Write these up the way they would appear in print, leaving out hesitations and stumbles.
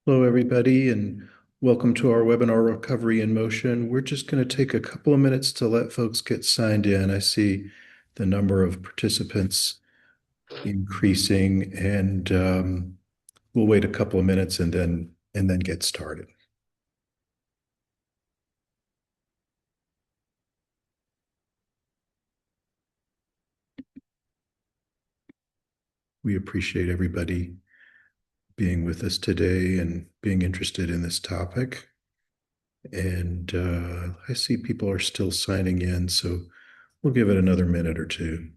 Hello, everybody, and welcome to our webinar Recovery in Motion. We're just going to take a couple of minutes to let folks get signed in. I see the number of participants increasing, and we'll wait a couple of minutes and then get started. We appreciate everybody being with us today and being interested in this topic. And I see people are still signing in, so we'll give it another minute or two.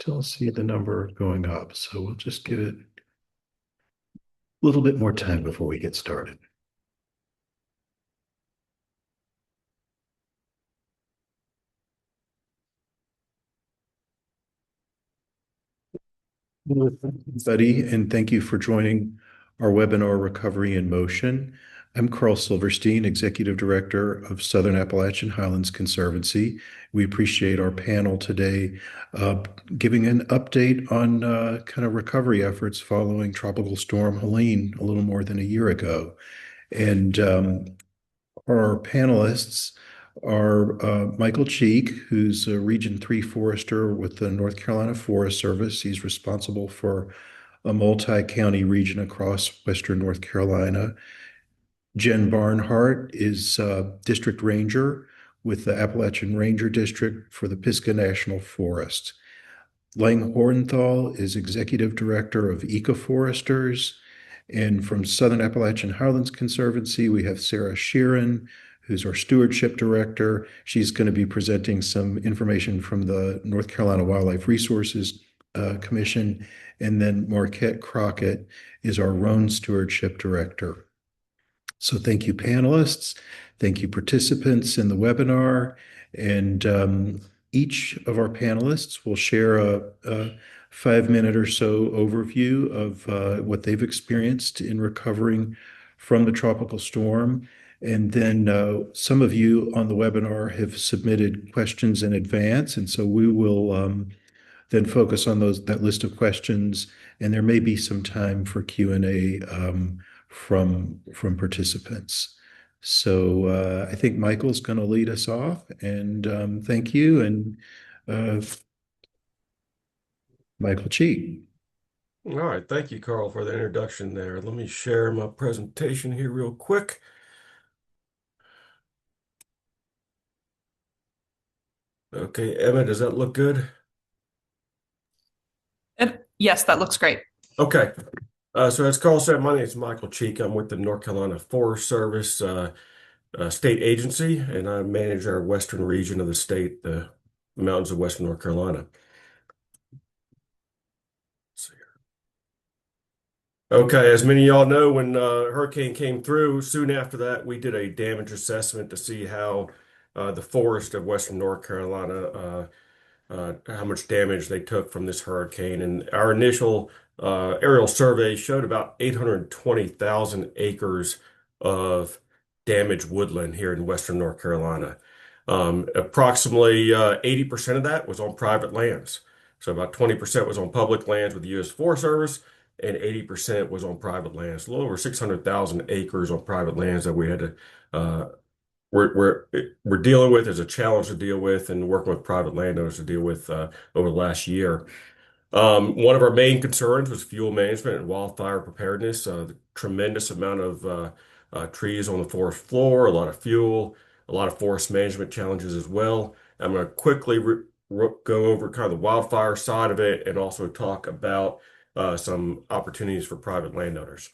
Still see the number going up, so we'll just give it a little bit more time before we get started. Well, thank you, everybody, and thank you for joining our webinar, Recovery in Motion. I'm Carl Silverstein, Executive Director of Southern Appalachian Highlands Conservancy. We appreciate our panel today giving an update on kind of recovery efforts following Tropical Storm Helene a little more than a year ago. And our panelists are Michael Cheek, who's a Region 3 forester with the North Carolina Forest Service. He's responsible for a multi-county region across Western North Carolina. Jen Barnhart is District Ranger with the Appalachian Ranger District for the Pisgah National Forest. Lang Hornthal is Executive Director of EcoForesters. And from Southern Appalachian Highlands Conservancy, we have Sarah Sheeran, who's our Stewardship Director. She's going to be presenting some information from the North Carolina Wildlife Resources Commission. And then Marquette Crockett is our Roan Stewardship Director. So thank you, panelists. Thank you, participants in the webinar. And each of our panelists will share a 5-minute or so overview of what they've experienced in recovering from the tropical storm. And then some of you on the webinar have submitted questions in advance. And so we will then focus on that list of questions. And there may be some time for Q&A from participants. So I think Michael's going to lead us off, and thank you. And Michael Cheek. All right, thank you, Carl, for the introduction there. Let me share my presentation here real quick. Okay, Emma, does that look good? Yes, that looks great. Okay, so as Carl said, my name is Michael Cheek. I'm with the North Carolina Forest Service state agency, and I manage our western region of the state, the mountains of western North Carolina. Okay, as many of y'all know, when hurricane came through, soon after that, we did a damage assessment to see how the forest of western North Carolina, how much damage they took from this hurricane. And our initial aerial survey showed about 820,000 acres of damaged woodland here in western North Carolina. Approximately 80% of that was on private lands. So about 20% was on public lands with the U.S. Forest Service, and 80% was on private lands. A little over 600,000 acres on private lands that we had to we're dealing with as a challenge to deal with, and working with private landowners to deal with over the last year. One of our main concerns was fuel management and wildfire preparedness. The tremendous amount of trees on the forest floor, a lot of fuel, a lot of forest management challenges as well. I'm going to quickly go over kind of the wildfire side of it, and also talk about some opportunities for private landowners.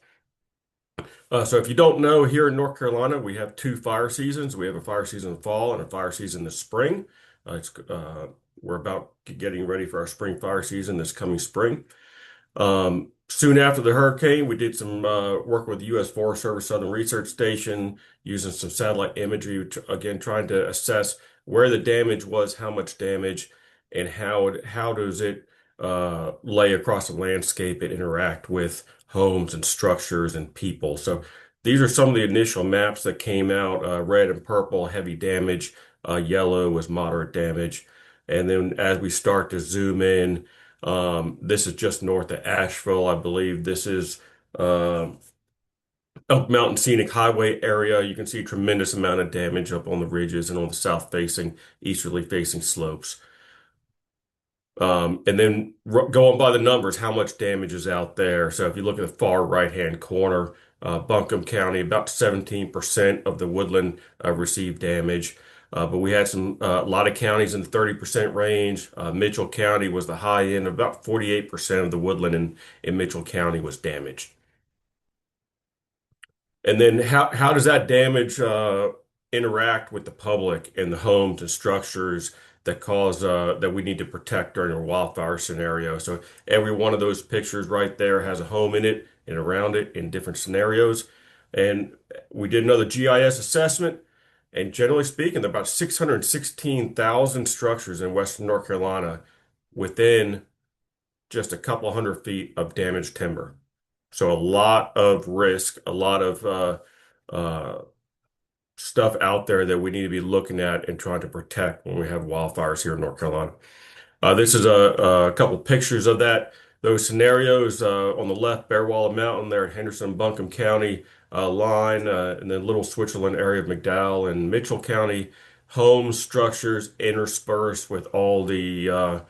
So if you don't know, here in North Carolina, we have two fire seasons. We have a fire season in the fall and a fire season in the spring. We're about getting ready for our spring fire season this coming spring. Soon after the hurricane, we did some work with the U.S. Forest Service Southern Research Station, using some satellite imagery, again, trying to assess where the damage was, how much damage, and how does it lay across the landscape and interact with homes and structures and people. So these are some of the initial maps that came out. Red and purple, heavy damage. Yellow was moderate damage. And then as we start to zoom in, this is just north of Asheville, I believe. This is Elk Mountain Scenic Highway area. You can see a tremendous amount of damage up on the ridges and on the south facing, easterly facing slopes. And then going by the numbers, how much damage is out there. So if you look at the far right-hand corner, Buncombe County, about 17% of the woodland received damage. But we had a lot of counties in the 30% range. Mitchell County was the high end. About 48% of the woodland in Mitchell County was damaged. And then how does that damage interact with the public and the homes and structures that we need to protect during a wildfire scenario? So every one of those pictures right there has a home in it and around it in different scenarios. And we did another GIS assessment. And generally speaking, there are about 616,000 structures in Western North Carolina within just a couple hundred feet of damaged timber. So a lot of risk, a lot of uh, stuff out there that we need to be looking at and trying to protect when we have wildfires here in North Carolina. This is a couple pictures of those scenarios. On the left, Bear Wall Mountain there at Henderson, Buncombe County line, and then Little Switzerland area of McDowell and Mitchell County. Homes, structures interspersed with all the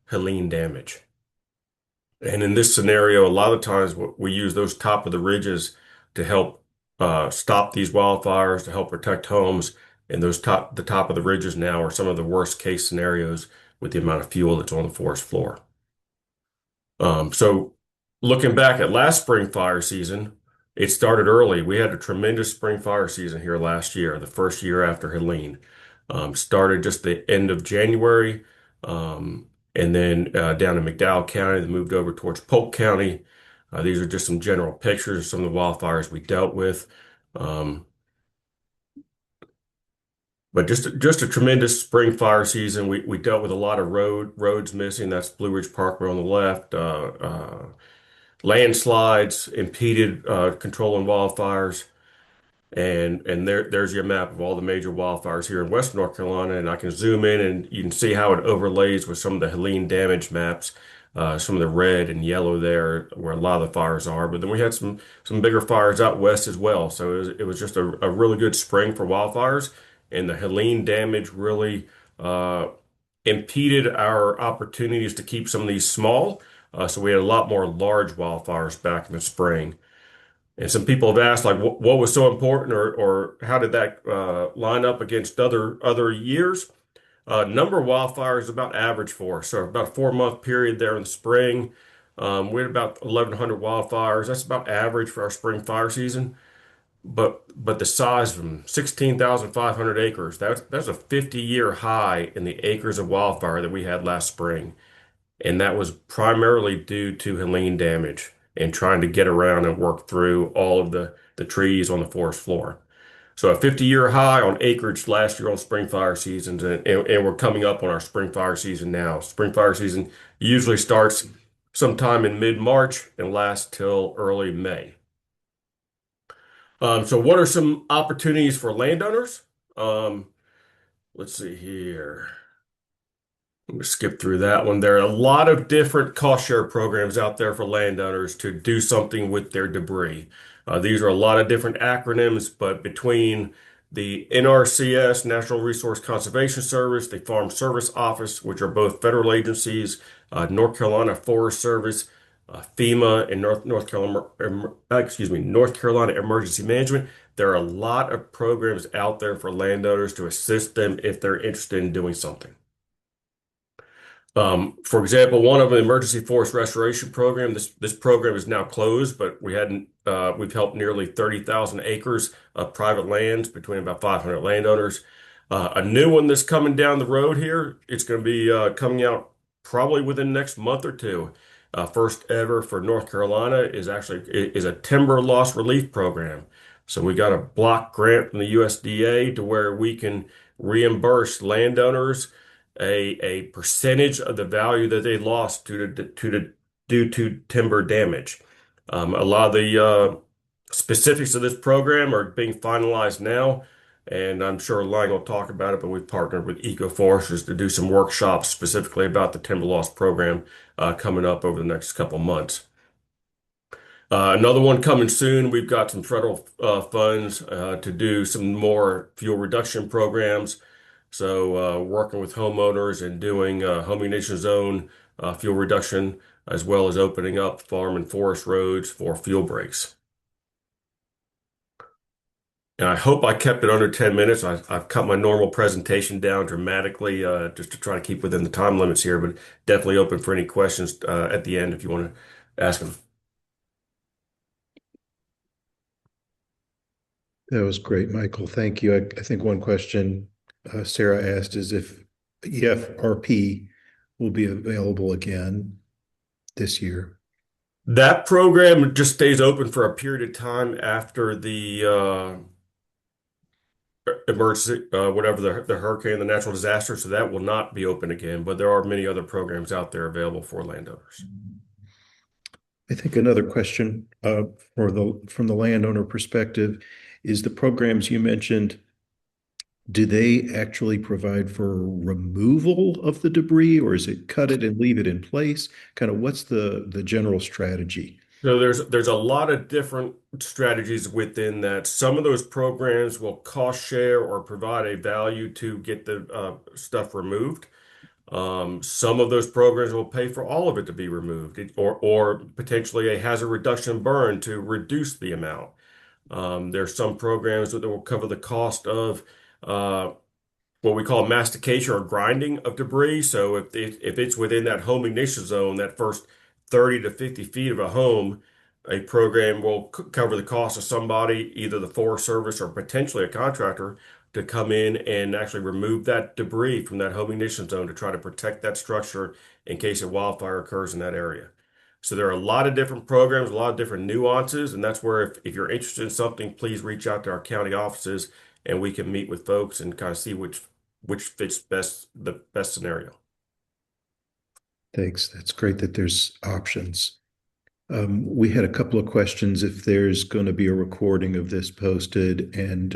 Helene damage. And in this scenario, a lot of times we use those top of the ridges to help stop these wildfires, to help protect homes. And the top of the ridges now are some of the worst case scenarios with the amount of fuel that's on the forest floor. So looking back at last spring fire season, it started early. We had a tremendous spring fire season here last year, the first year after Helene. Started just the end of January. And then down in McDowell County, they moved over towards Polk County. These are just some general pictures of some of the wildfires we dealt with. But just a tremendous spring fire season. We dealt with a lot of roads missing. That's Blue Ridge Parkway on the left. Landslides impeded controlling wildfires. And there's your map of all the major wildfires here in West North Carolina. And I can zoom in and you can see how it overlays with some of the Helene damage maps, some of the red and yellow there where a lot of the fires are. But then we had some bigger fires out west as well. So it was just a really good spring for wildfires. And the Helene damage really impeded our opportunities to keep some of these small. So we had a lot more large wildfires back in the spring. And some people have asked, like, what was so important, or how did that line up against other years? Number of wildfires is about average for us. So about a 4 month period there in the spring, we had about 1,100 wildfires. That's about average for our spring fire season. But the size of them, 16,500 acres. That's a 50-year high in the acres of wildfire that we had last spring. And that was primarily due to Helene damage and trying to get around and work through all of the trees on the forest floor. So a 50-year high on acreage last year on spring fire seasons, and we're coming up on our spring fire season now. Spring fire season usually starts sometime in mid-March and lasts till early May. So what are some opportunities for landowners? Let's see here. I'm going to skip through that one. There are a lot of different cost share programs out there for landowners to do something with their debris. These are a lot of different acronyms, but between the NRCS, National Resource Conservation Service, the Farm Service Office, which are both federal agencies, North Carolina Forest Service, FEMA, and North Carolina, North Carolina Emergency Management, there are a lot of programs out there for landowners to assist them if they're interested in doing something. For example, one of the emergency forest restoration program, this program is now closed, but we've helped nearly 30,000 acres of private lands between about 500 landowners. A new one that's coming down the road here, it's going to be coming out probably within the next month or two. First ever for North Carolina is a timber loss relief program. So we got a block grant from the USDA to where we can reimburse landowners a percentage of the value that they lost due to timber damage. A lot of the specifics of this program are being finalized now, and I'm sure Lang will talk about it, but we've partnered with EcoForesters to do some workshops specifically about the timber loss program coming up over the next couple months. Another one coming soon. We've got some federal funds to do some more fuel reduction programs. So working with homeowners and doing home ignition zone fuel reduction, as well as opening up farm and forest roads for fuel breaks. And I hope I kept it under 10 minutes. I've cut my normal presentation down dramatically just to try to keep within the time limits here, but definitely open for any questions at the end if you want to ask them. That was great, Michael. Thank you. I think one question Sarah asked is if EFRP will be available again this year. That program just stays open for a period of time after the emergency, whatever the hurricane, the natural disaster. So that will not be open again, but there are many other programs out there available for landowners. I think another question from the landowner perspective is the programs you mentioned, do they actually provide for removal of the debris, or is it cut it and leave it in place? Kind of what's the general strategy? So there's a lot of different strategies within that. Some of those programs will cost share or provide a value to get the stuff removed. Some of those programs will pay for all of it to be removed, or potentially a hazard reduction burn to reduce the amount. There's some programs that will cover the cost of what we call mastication or grinding of debris. So if it's within that home ignition zone, that first 30 to 50 feet of a home, a program will cover the cost of somebody, either the Forest Service or potentially a contractor, to come in and actually remove that debris from that home ignition zone to try to protect that structure in case a wildfire occurs in that area. So there are a lot of different programs, a lot of different nuances, and that's where if you're interested in something, please reach out to our county offices and we can meet with folks and kind of see which fits the best scenario. Thanks. That's great that there's options. We had a couple of questions if there's going to be a recording of this posted, and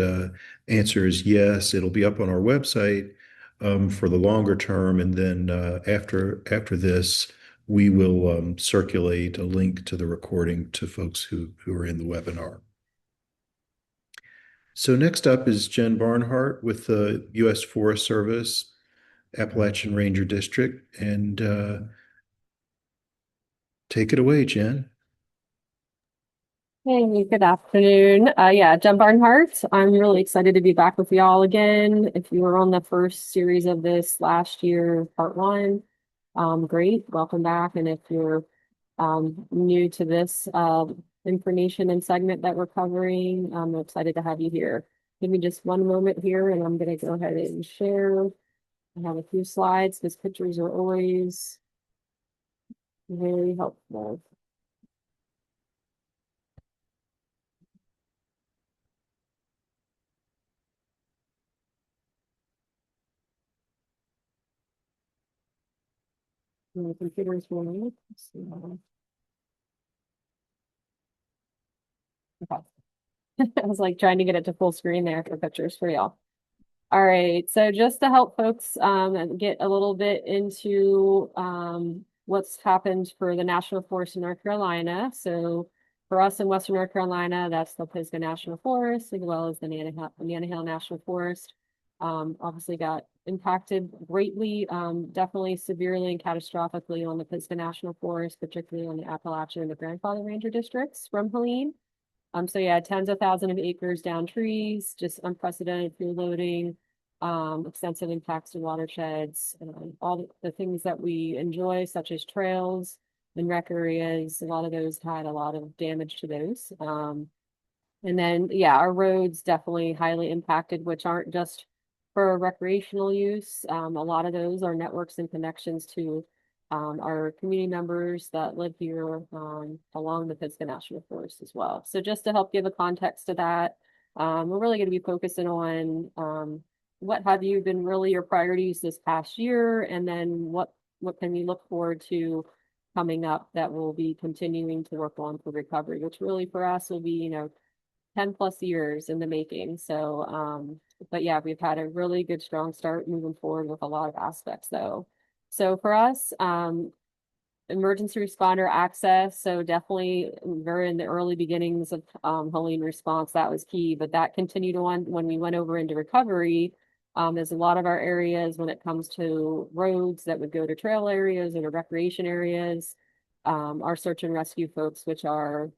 answer is yes. It'll be up on our website for the longer term, and then after this, we will circulate a link to the recording to folks who are in the webinar. So next up is Jen Barnhart with the U.S. Forest Service, Appalachian Ranger District, and take it away, Jen. Hey, good afternoon. Jen Barnhart. I'm really excited to be back with y'all again. If you were on the first series of this last year, part one, great, welcome back. And if you're new to this information and segment that we're covering, I'm excited to have you here. Give me just one moment here and I'm going to go ahead and share. I have a few slides because pictures are always very helpful. My computer's running. Okay. I was like trying to get it to full screen there for pictures for y'all. All right, so just to help folks get a little bit into what's happened for the National Forest in North Carolina. So for us in Western North Carolina, that's the Pisgah National Forest, as well as the Nantahala National Forest. Obviously got impacted greatly, definitely severely and catastrophically on the Pisgah National Forest, particularly on the Appalachian and the Grandfather Ranger districts from Helene. So yeah, tens of thousands of acres down trees, just unprecedented fuel loading, extensive impacts to watersheds, all the things that we enjoy, such as trails and rec areas. A lot of those had a lot of damage to those. And then, yeah, our roads definitely highly impacted, which aren't just for recreational use. A lot of those are networks and connections to our community members that live here along the Pisgah National Forest as well. So just to help give a context to that, we're really going to be focusing on what have you been really your priorities this past year? And then what can we look forward to coming up that we'll be continuing to work on for recovery, which really for us will be, 10 plus years in the making. So, but yeah, we've had a really good, strong start moving forward with a lot of aspects though. So for us, emergency responder access. So definitely very in the early beginnings of Helene response, that was key, but that continued on when we went over into recovery. There's a lot of our areas when it comes to roads that would go to trail areas or to recreation areas. Our search and rescue folks, which are,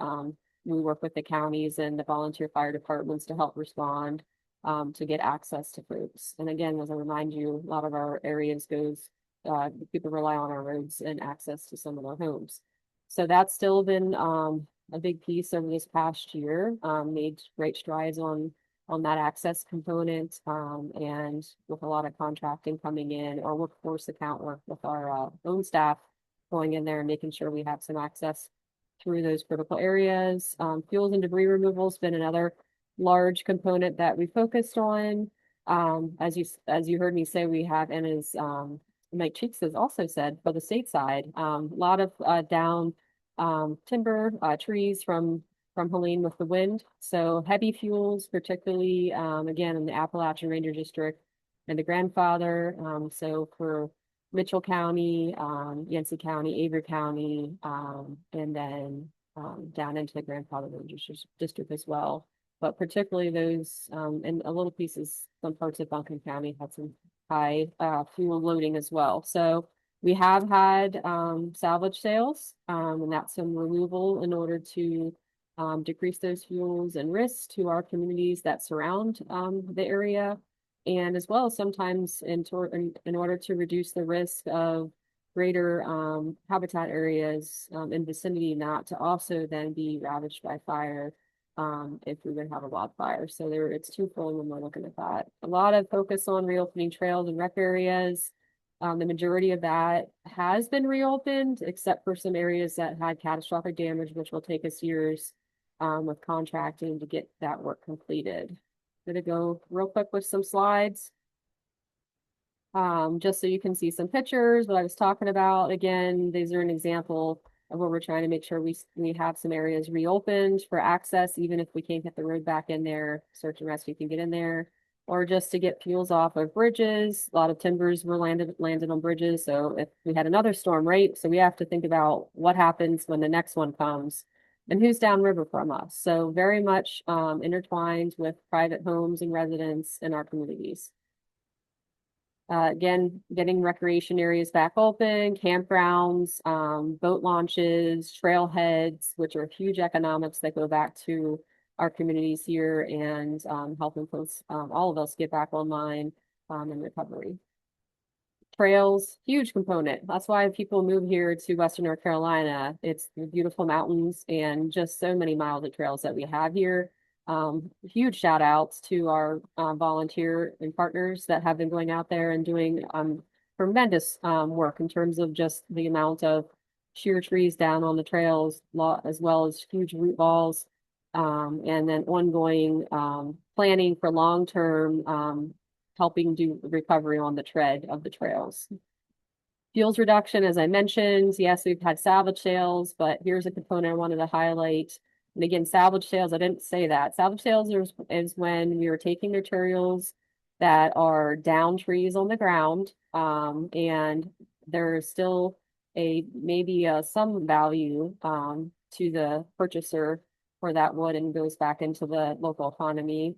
we work with the counties and the volunteer fire departments to help respond to get access to folks. And again, as I remind you, a lot of our areas people rely on our roads and access to some of their homes. So that's still been a big piece over this past year, made great strides on that access component, and with a lot of contracting coming in or workforce account work with our own staff going in there and making sure we have some access through those critical areas. Fuels and debris removal has been another large component that we focused on. As you heard me say, we have, and as Mike Cheeks has also said, for the state side, a lot of down timber, trees from Helene with the wind. So heavy fuels, particularly again in the Appalachian Ranger District and the grandfather. So for Mitchell County, Yancey County, Avery County, and then down into the grandfather Ranger District as well. But particularly those, and a little pieces, some parts of Buncombe County had some high fuel loading as well. So we have had salvage sales, and that's some removal in order to decrease those fuels and risks to our communities that surround the area. And as well as sometimes in order to reduce the risk of greater habitat areas in vicinity not to also then be ravaged by fire if we would have a wildfire. So it's twofold when we're looking at that. A lot of focus on reopening trails and rec areas. The majority of that has been reopened, except for some areas that had catastrophic damage, which will take us years with contracting to get that work completed. Gonna go real quick with some slides. Just so you can see some pictures, what I was talking about. Again, these are an example of where we're trying to make sure we have some areas reopened for access, even if we can't get the road back in there, search and rescue can get in there, or just to get fuels off of bridges. A lot of timbers were landed on bridges. So if we had another storm, right? So we have to think about what happens when the next one comes and who's downriver from us. So very much intertwined with private homes and residents in our communities. Again, getting recreation areas back open, campgrounds, boat launches, trailheads, which are huge economics that go back to our communities here and helping folks, all of us get back online in recovery. Trails, huge component. That's why people move here to Western North Carolina. It's the beautiful mountains and just so many miles of trails that we have here. Huge shout outs to our volunteer and partners that have been going out there and doing tremendous work in terms of just the amount of sheer trees down on the trails, as well as huge root balls, and then ongoing planning for long-term helping do recovery on the tread of the trails. Fuels reduction, as I mentioned, yes, we've had salvage sales, but here's a component I wanted to highlight. And again, salvage sales, I didn't say that. Salvage sales is when we are taking materials that are down trees on the ground, and there's still maybe some value to the purchaser for that wood and goes back into the local economy,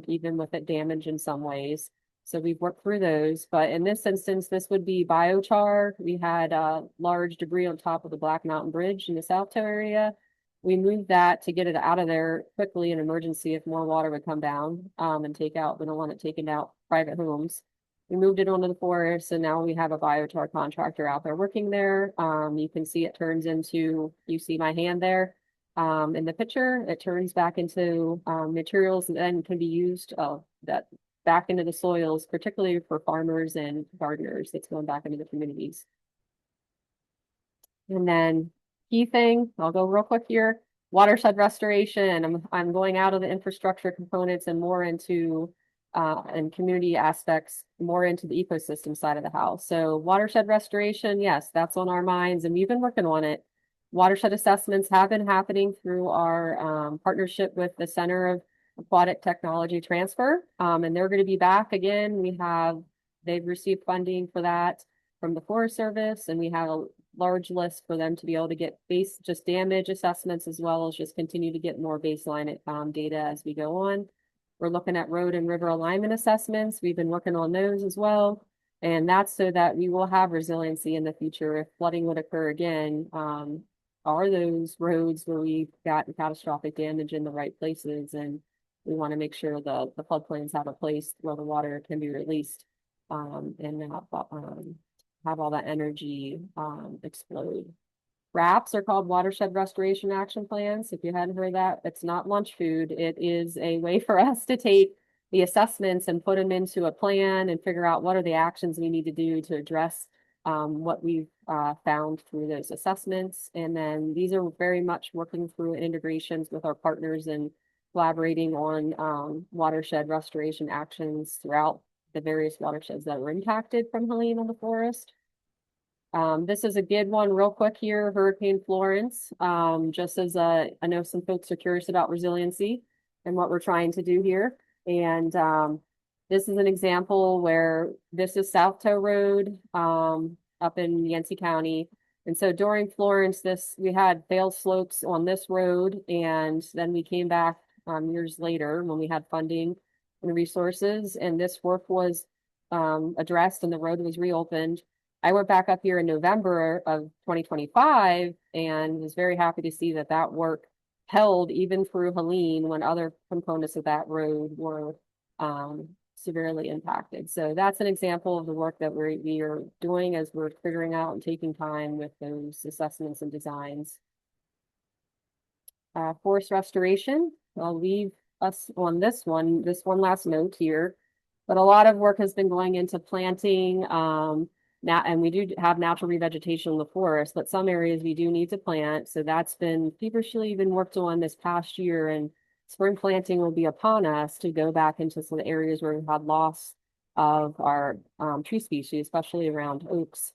even with it damaged in some ways. So we've worked through those, but in this instance, this would be biochar. We had large debris on top of the Black Mountain Bridge in the South Toe area. We moved that to get it out of there quickly in emergency if more water would come down and take out. We don't want it taken out private homes. We moved it onto the forest, and now we have a biochar contractor out there working there. You can see it turns into, you see my hand there in the picture. It turns back into materials that then can be used back into the soils, particularly for farmers and gardeners. That's going back into the communities. And then key thing, I'll go real quick here, watershed restoration. I'm going out of the infrastructure components and more into and community aspects more into the ecosystem side of the house. So watershed restoration, yes, that's on our minds, and we've been working on it. Watershed assessments have been happening through our partnership with the Center of Aquatic Technology Transfer, and they're going to be back again. They've received funding for that from the Forest Service, and we have a large list for them to be able to get just damage assessments as well as just continue to get more baseline data as we go on. We're looking at road and river alignment assessments. We've been working on those as well. And that's so that we will have resiliency in the future if flooding would occur again. Are those roads where we've gotten catastrophic damage in the right places? And we want to make sure the floodplains have a place where the water can be released and not have all that energy explode. RAPs are called Watershed Restoration Action Plans. If you hadn't heard that, it's not lunch food. It is a way for us to take the assessments and put them into a plan and figure out what are the actions we need to do to address what we've found through those assessments. And then these are very much working through integrations with our partners and collaborating on watershed restoration actions throughout the various watersheds that were impacted from Helene on the forest. This is a good one real quick here, Hurricane Florence. Just as I know some folks are curious about resiliency and what we're trying to do here. And this is an example where this is South Toe Road up in Yancey County. And so during Florence, we had failed slopes on this road, and then we came back years later when we had funding and resources, and this work was addressed and the road was reopened. I went back up here in November of 2025 and was very happy to see that work held even through Helene when other components of that road were severely impacted. So that's an example of the work that we are doing as we're figuring out and taking time with those assessments and designs. Forest restoration, I'll leave us on this one last note here, but a lot of work has been going into planting now, and we do have natural revegetation in the forest, but some areas we do need to plant. So that's been feverishly been worked on this past year, and spring planting will be upon us to go back into some areas where we've had loss of our tree species, especially around oaks.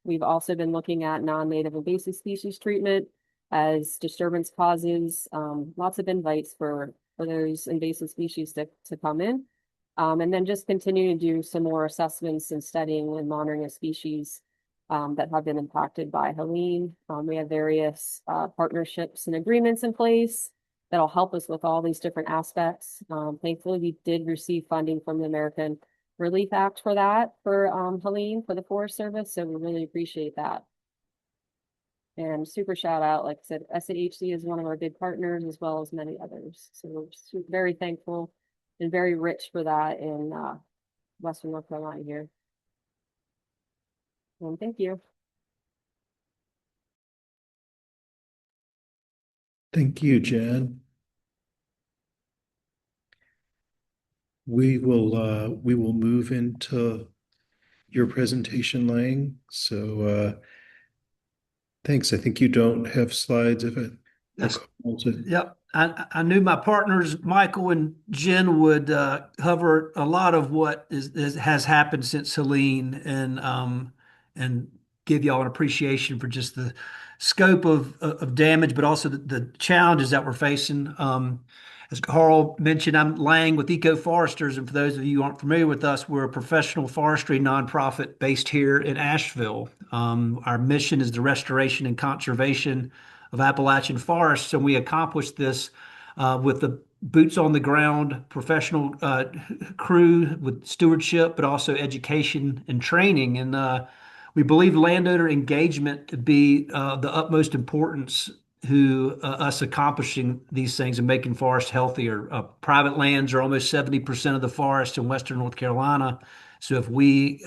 We've also been looking at non-native invasive species treatment as disturbance causes lots of invites for those invasive species to come in. And then just continue to do some more assessments and studying and monitoring of species that have been impacted by Helene. We have various partnerships and agreements in place that'll help us with all these different aspects. Thankfully, we did receive funding from the American Relief Act for that, for Helene, for the Forest Service. So we really appreciate that. And super shout out, like I said, SAHC is one of our big partners as well as many others. So we're very thankful and very rich for that in Western North Carolina here. And thank you. Thank you, Jen. We will move into your presentation, Lang. So thanks. I think you don't have slides if it. Yes. Yep. I knew my partners, Michael and Jen, would cover a lot of what has happened since Helene and give y'all an appreciation for just the scope of damage, but also the challenges that we're facing. As Carl mentioned, I'm Lang with EcoForesters, and for those of you who aren't familiar with us, we're a professional forestry nonprofit based here in Asheville. Our mission is the restoration and conservation of Appalachian forests, and we accomplish this with the boots on the ground professional crew with stewardship, but also education and training. And we believe landowner engagement to be the utmost importance to us accomplishing these things and making forests healthier. Private lands are almost 70% of the forests in Western North Carolina. So if we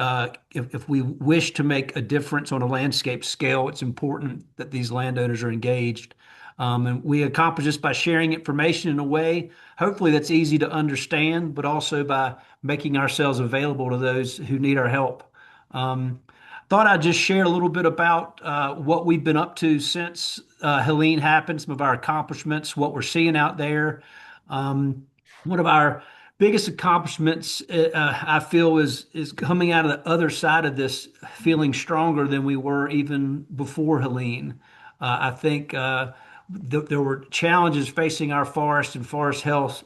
wish to make a difference on a landscape scale, it's important that these landowners are engaged. And we accomplish this by sharing information in a way, hopefully that's easy to understand, but also by making ourselves available to those who need our help. Thought I'd just share a little bit about what we've been up to since Helene happened, some of our accomplishments, what we're seeing out there. One of our biggest accomplishments I feel is coming out of the other side of this feeling stronger than we were even before Helene. I think there were challenges facing our forest and forest health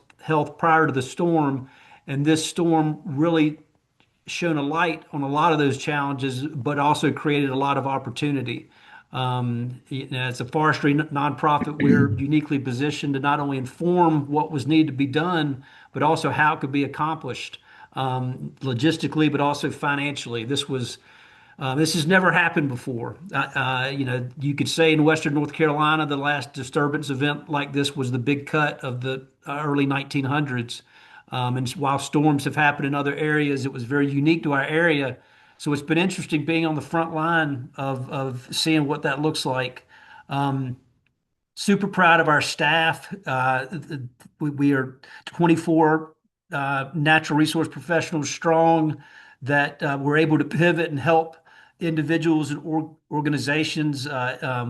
prior to the storm, and this storm really shone a light on a lot of those challenges, but also created a lot of opportunity. As a forestry nonprofit, we're uniquely positioned to not only inform what was needed to be done, but also how it could be accomplished, logistically, but also financially. This has never happened before. You could say in Western North Carolina, the last disturbance event like this was the big cut of the early 1900s. And while storms have happened in other areas, it was very unique to our area. So it's been interesting being on the front line of seeing what that looks like. Super proud of our staff. We are 24 natural resource professionals strong that were able to pivot and help individuals and organizations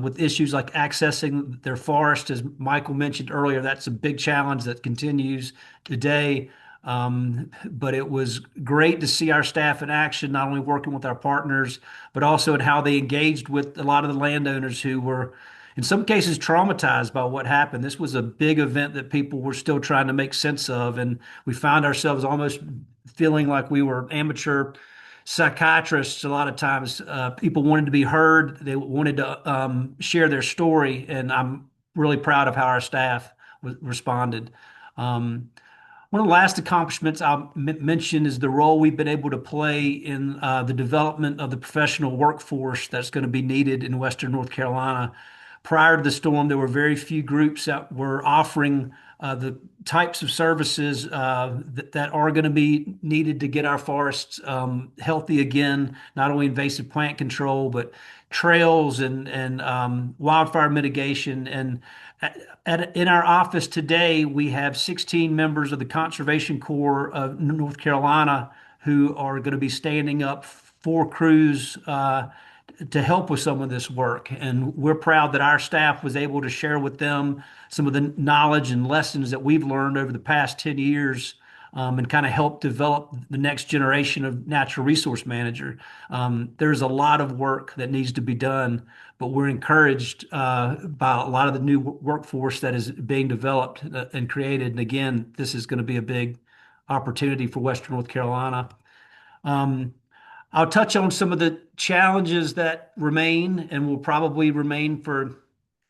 with issues like accessing their forest. As Michael mentioned earlier, that's a big challenge that continues today. But it was great to see our staff in action, not only working with our partners, but also in how they engaged with a lot of the landowners who were, in some cases, traumatized by what happened. This was a big event that people were still trying to make sense of, and we found ourselves almost feeling like we were amateur psychiatrists. A lot of times, people wanted to be heard, they wanted to share their story, and I'm really proud of how our staff responded. One of the last accomplishments I'll mention is the role we've been able to play in the development of the professional workforce that's going to be needed in Western North Carolina. Prior to the storm, there were very few groups that were offering the types of services that are going to be needed to get our forests healthy again, not only invasive plant control, but trails and wildfire mitigation. And in our office today, we have 16 members of the Conservation Corps of North Carolina who are going to be standing up 4 crews to help with some of this work. And we're proud that our staff was able to share with them some of the knowledge and lessons that we've learned over the past 10 years, and kind of help develop the next generation of natural resource manager. There's a lot of work that needs to be done, but we're encouraged by a lot of the new workforce that is being developed and created. And again, this is going to be a big opportunity for Western North Carolina. I'll touch on some of the challenges that remain and will probably remain for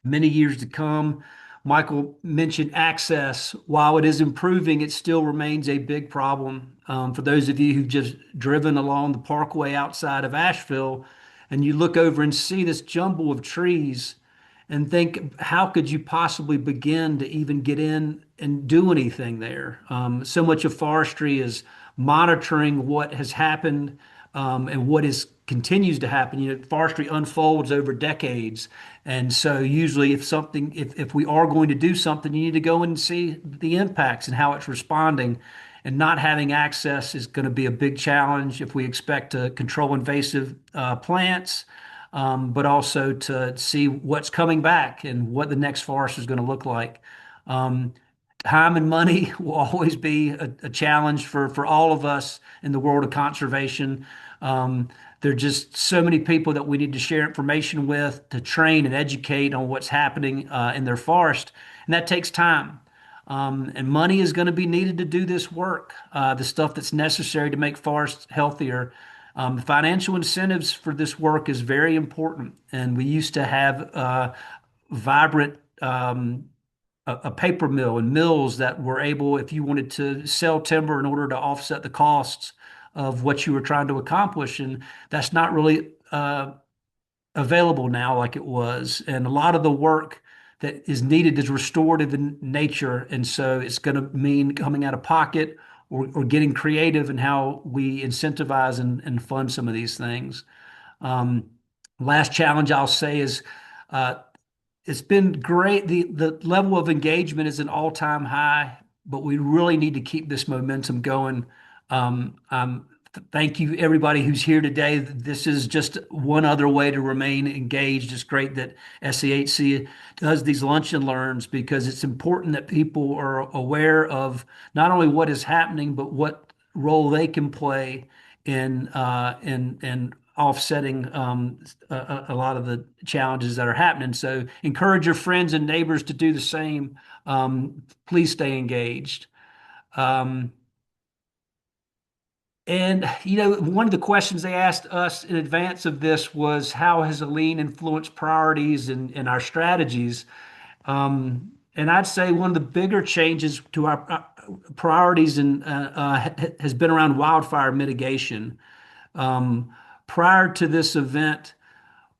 many years to come. Michael mentioned access. While it is improving, it still remains a big problem. For those of you who've just driven along the parkway outside of Asheville and you look over and see this jumble of trees and think, how could you possibly begin to even get in and do anything there? So much of forestry is monitoring what has happened and what continues to happen. Forestry unfolds over decades, and so usually, if we are going to do something, you need to go and see the impacts and how it's responding. And not having access is going to be a big challenge if we expect to control invasive plants, but also to see what's coming back and what the next forest is going to look like. Time and money will always be a challenge for all of us in the world of conservation. There are just so many people that we need to share information with, to train and educate on what's happening in their forest, and that takes time. And money is going to be needed to do this work, the stuff that's necessary to make forests healthier. The financial incentives for this work is very important, and we used to have vibrant a paper mill and mills that were able, if you wanted to sell timber in order to offset the costs of what you were trying to accomplish. And that's not really available now like it was. And a lot of the work that is needed is restorative in nature. And so it's going to mean coming out of pocket or getting creative in how we incentivize and fund some of these things. Last challenge I'll say is it's been great. The level of engagement is an all-time high, but we really need to keep this momentum going. I'm thank you, everybody who's here today. This is just one other way to remain engaged. It's great that SCHC does these lunch and learns because it's important that people are aware of not only what is happening, but what role they can play in offsetting a lot of the challenges that are happening. So encourage your friends and neighbors to do the same. Please stay engaged. Um, And, one of the questions they asked us in advance of this was how has Helene influenced priorities and our strategies? And I'd say one of the bigger changes to our priorities has been around wildfire mitigation. Um, Prior to this event,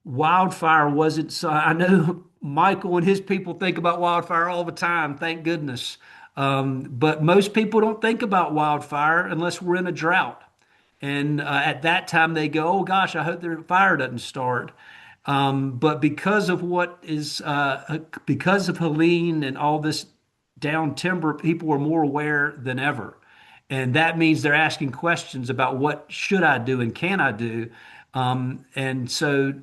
wildfire wasn't so. I know Michael and his people think about wildfire all the time, thank goodness. But most people don't think about wildfire unless we're in a drought. And at that time, they go, "Oh gosh, I hope their fire doesn't start." But because of Helene and all this down timber, people are more aware than ever, and that means they're asking questions about what should I do and can I do. And so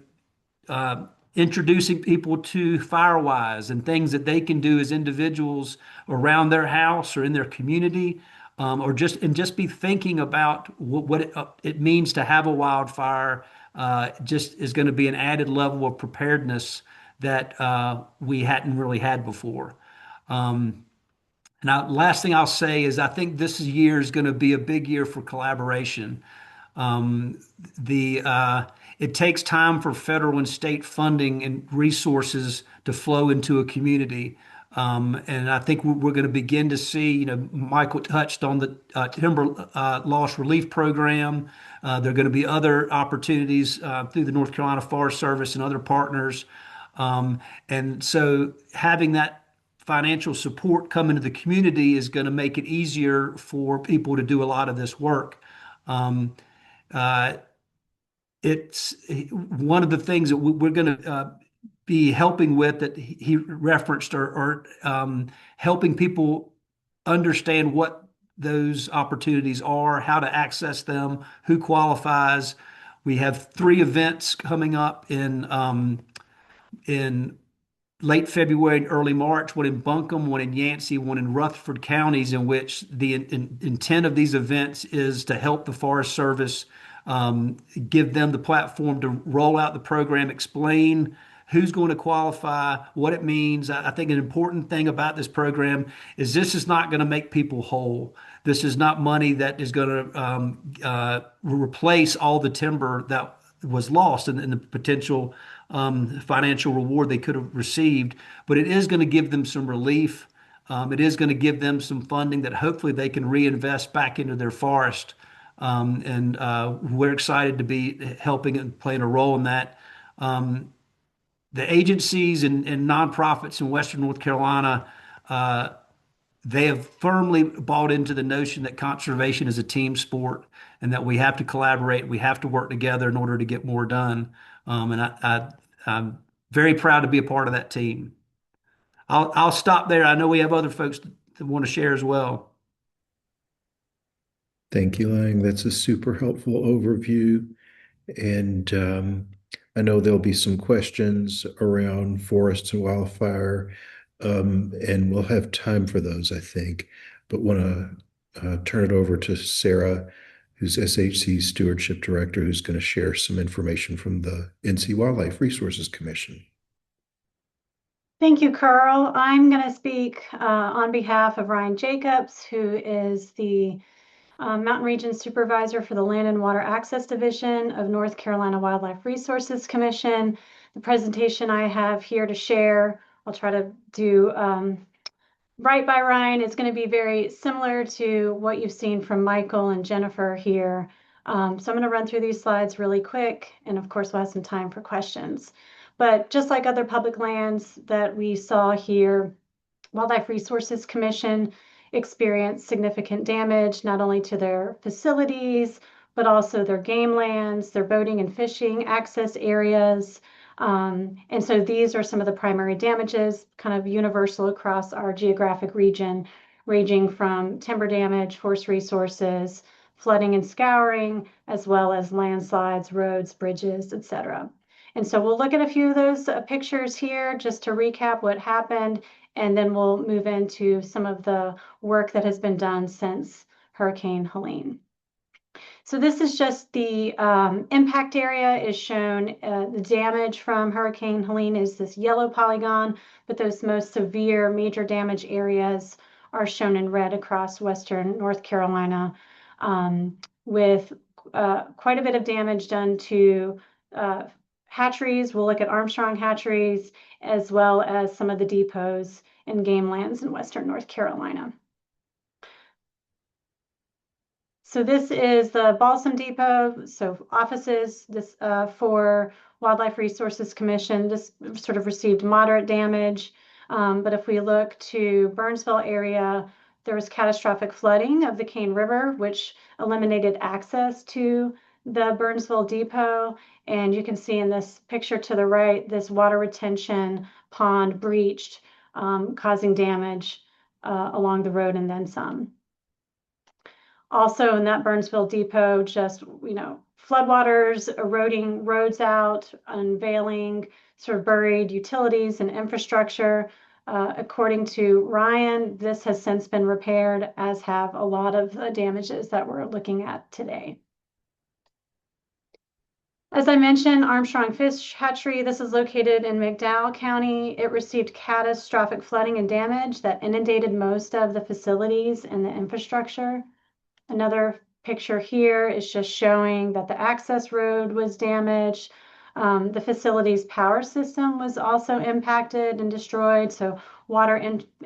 introducing people to Firewise and things that they can do as individuals around their house or in their community, or just be thinking about what it means to have a wildfire. Just is going to be an added level of preparedness that we hadn't really had before. Now, last thing I'll say is I think this year is going to be a big year for collaboration. Um, the It takes time for federal and state funding and resources to flow into a community. And I think we're going to begin to see, Michael touched on the timber loss relief program. There are going to be other opportunities through the North Carolina Forest Service and other partners. And so having that financial support come into the community is going to make it easier for people to do a lot of this work. Um, uh, it's one of the things that we're going to be helping with that he referenced or helping people understand what those opportunities are, how to access them, who qualifies. We have 3 events coming up in late February and early March, one in Buncombe, one in Yancey, one in Rutherford counties, in which the intent of these events is to help the Forest Service, give them the platform to roll out the program, explain who's going to qualify, what it means. I think an important thing about this program is this is not going to make people whole. This is not money that is going to replace all the timber that was lost and the potential financial reward they could have received, but it is going to give them some relief. It is going to give them some funding that hopefully they can reinvest back into their forest. And we're excited to be helping and playing a role in that. The agencies and nonprofits in Western North Carolina, they have firmly bought into the notion that conservation is a team sport and that we have to collaborate, we have to work together in order to get more done. I'm very proud to be a part of that team. I'll stop there. I know we have other folks that want to share as well. Thank you, Lang. That's a super helpful overview. And I know there'll be some questions around forests and wildfire, and we'll have time for those, I think. But want to turn it over to Sarah, who's SHC's Stewardship Director, who's going to share some information from the NC Wildlife Resources Commission. Thank you, Carl. I'm going to speak on behalf of Ryan Jacobs, who is the Mountain Region Supervisor for the Land and Water Access Division of North Carolina Wildlife Resources Commission. The presentation I have here to share, I'll try to do right by Ryan. It's going to be very similar to what you've seen from Michael and Jennifer here. So I'm going to run through these slides really quick, and of course we'll have some time for questions. But just like other public lands that we saw here, Wildlife Resources Commission experienced significant damage, not only to their facilities, but also their game lands, their boating and fishing access areas. And so these are some of the primary damages, kind of universal across our geographic region, ranging from timber damage, forest resources, flooding and scouring, as well as landslides, roads, bridges, etc. And so we'll look at a few of those pictures here just to recap what happened, and then we'll move into some of the work that has been done since Hurricane Helene. So this is just the impact area is shown. The damage from Hurricane Helene is this yellow polygon, but those most severe major damage areas are shown in red across western North Carolina, with quite a bit of damage done to hatcheries. We'll look at Armstrong hatcheries, as well as some of the depots and game lands in western North Carolina. So this is the Balsam Depot, so offices this for Wildlife Resources Commission. This sort of received moderate damage, but if we look to Burnsville area, there was catastrophic flooding of the Cane River, which eliminated access to the Burnsville Depot. And you can see in this picture to the right, this water retention pond breached, causing damage along the road and then some. Also in that Burnsville Depot, just, floodwaters eroding roads out, unveiling sort of buried utilities and infrastructure. According to Ryan, this has since been repaired, as have a lot of the damages that we're looking at today. As I mentioned, Armstrong Fish Hatchery, this is located in McDowell County. It received catastrophic flooding and damage that inundated most of the facilities and the infrastructure. Another picture here is just showing that the access road was damaged. The facility's power system was also impacted and destroyed. So water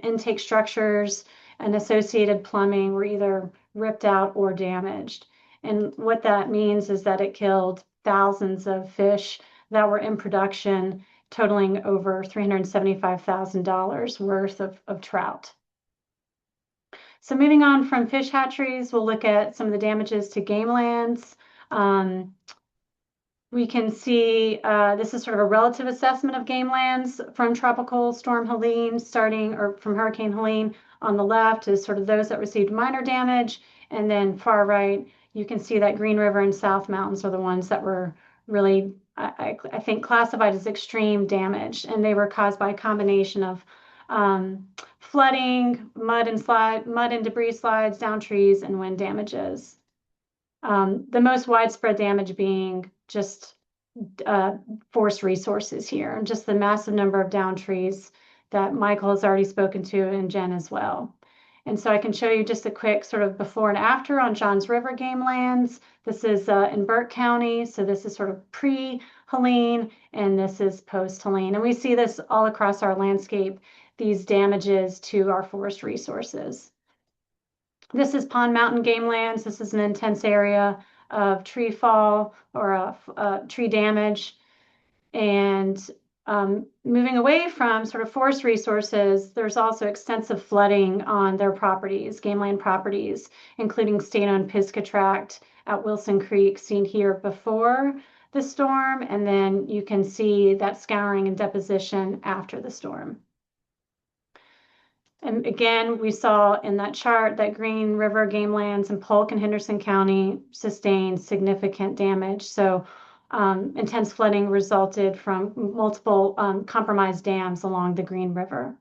intake structures and associated plumbing were either ripped out or damaged. And what that means is that it killed thousands of fish that were in production, totaling over $375,000 worth of trout. So moving on from fish hatcheries, we'll look at some of the damages to game lands. We can see this is sort of a relative assessment of game lands from Tropical Storm Helene, from Hurricane Helene. On the left is sort of those that received minor damage, and then far right, you can see that Green River and South Mountains are the ones that were really, I think, classified as extreme damage, and they were caused by a combination of flooding, mud and debris slides down trees, and wind damages. The most widespread damage being just forest resources here, and just the massive number of down trees that Michael has already spoken to, and Jen as well. And so I can show you just a quick sort of before and after on Johns River game lands. This is in Burke County, so this is sort of pre-Helene, and this is post-Helene. And we see this all across our landscape, these damages to our forest resources. This is Pond Mountain game lands. This is an intense area of tree fall or tree damage. And moving away from sort of forest resources, there's also extensive flooding on their properties, game land properties, including state-owned Pisgah Tract at Wilson Creek, seen here before the storm. And then you can see that scouring and deposition after the storm. And again, we saw in that chart that Green River game lands in Polk and Henderson County sustained significant damage. So intense flooding resulted from multiple compromised dams along the Green River.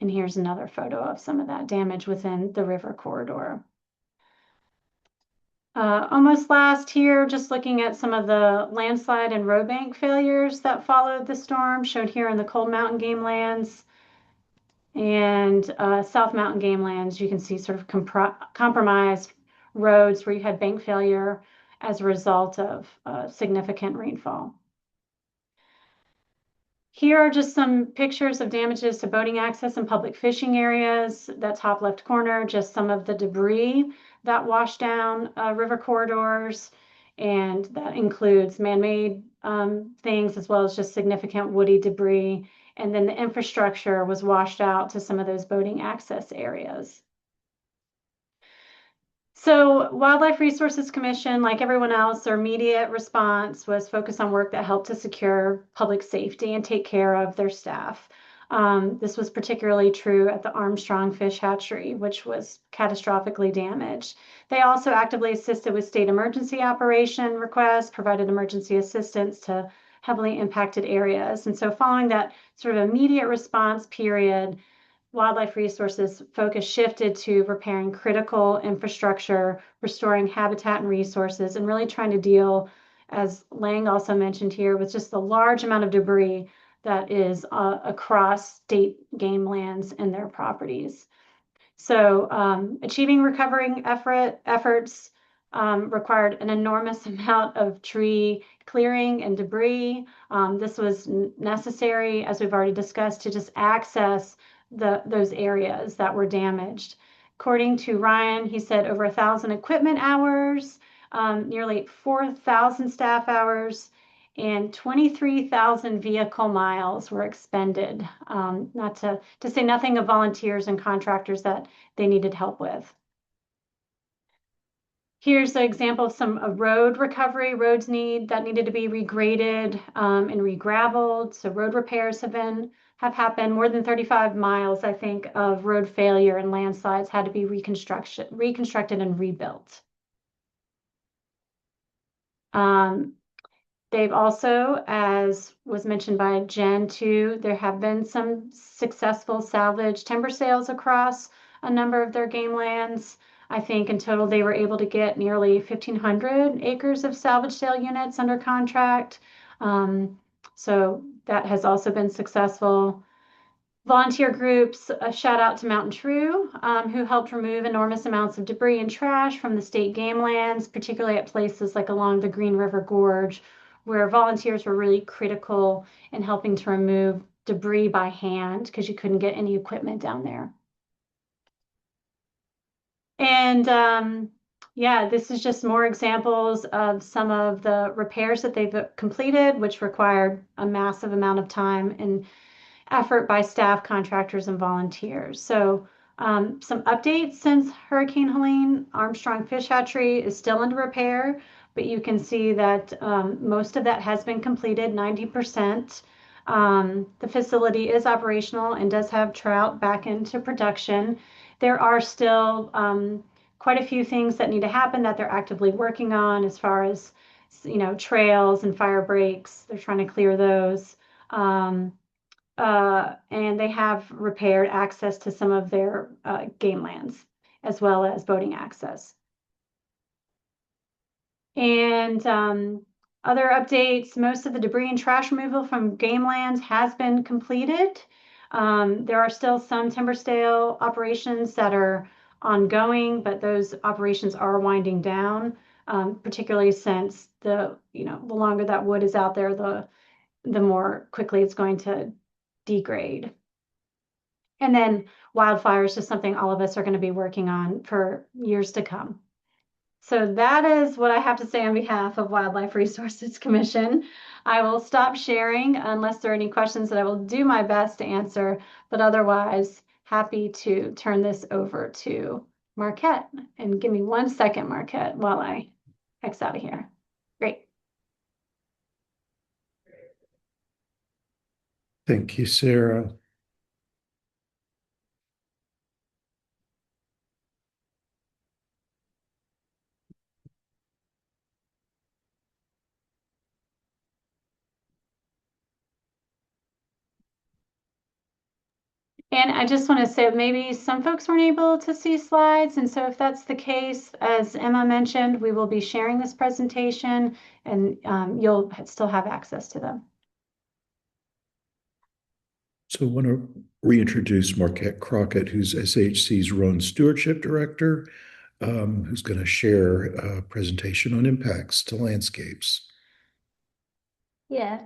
And here's another photo of some of that damage within the river corridor. Almost last here, just looking at some of the landslide and road bank failures that followed the storm, shown here in the Cold Mountain game lands. And South Mountain game lands, you can see sort of compromised roads where you had bank failure as a result of significant rainfall. Here are just some pictures of damages to boating access and public fishing areas. That top left corner, just some of the debris that washed down river corridors, and that includes man-made things as well as just significant woody debris. And then the infrastructure was washed out to some of those boating access areas. So Wildlife Resources Commission, like everyone else, their immediate response was focused on work that helped to secure public safety and take care of their staff. This was particularly true at the Armstrong Fish Hatchery, which was catastrophically damaged. They also actively assisted with state emergency operation requests, provided emergency assistance to heavily impacted areas. And so following that sort of immediate response period, Wildlife Resources focus shifted to repairing critical infrastructure, restoring habitat and resources, and really trying to deal, as Lang also mentioned here, with just the large amount of debris that is across state game lands and their properties. So achieving recovering efforts required an enormous amount of tree clearing and debris. This was necessary, as we've already discussed, to just access those areas that were damaged. According to Ryan, he said over 1,000 equipment hours, nearly 4,000 staff hours, and 23,000 vehicle miles were expended, not to say nothing of volunteers and contractors that they needed help with. Here's an example of some road recovery. Roads needed to be regraded and regraveled. So road repairs have happened. More than 35 miles, I think, of road failure and landslides had to be reconstructed and rebuilt. They've also, as was mentioned by Jen too, there have been some successful salvage timber sales across a number of their game lands. I think in total they were able to get nearly 1,500 acres of salvage sale units under contract. So that has also been successful. Volunteer groups, a shout out to Mountain True, who helped remove enormous amounts of debris and trash from the state game lands, particularly at places like along the Green River Gorge, where volunteers were really critical in helping to remove debris by hand because you couldn't get any equipment down there. And yeah, this is just more examples of some of the repairs that they've completed, which required a massive amount of time and effort by staff, contractors, and volunteers. So some updates since Hurricane Helene. Armstrong Fish Hatchery is still under repair, but you can see that most of that has been completed, 90%. The facility is operational and does have trout back into production. There are still quite a few things that need to happen that they're actively working on as far as, trails and fire breaks. They're trying to clear those. And they have repaired access to some of their game lands, as well as boating access. And other updates, most of the debris and trash removal from game lands has been completed. There are still some timber sale operations that are ongoing, but those operations are winding down, particularly since the longer that wood is out there, the more quickly it's going to degrade. And then wildfire is just something all of us are going to be working on for years to come. So that is what I have to say on behalf of Wildlife Resources Commission. I will stop sharing unless there are any questions that I will do my best to answer, but otherwise happy to turn this over to Marquette. And give me 1 second, Marquette, while I X out of here. Great. Thank you, Sarah. And I just want to say maybe some folks weren't able to see slides. And so if that's the case, as Emma mentioned, we will be sharing this presentation and you'll still have access to them. So I want to reintroduce Marquette Crockett, who's SHC's Roan Stewardship Director, who's going to share a presentation on impacts to landscapes. Yeah,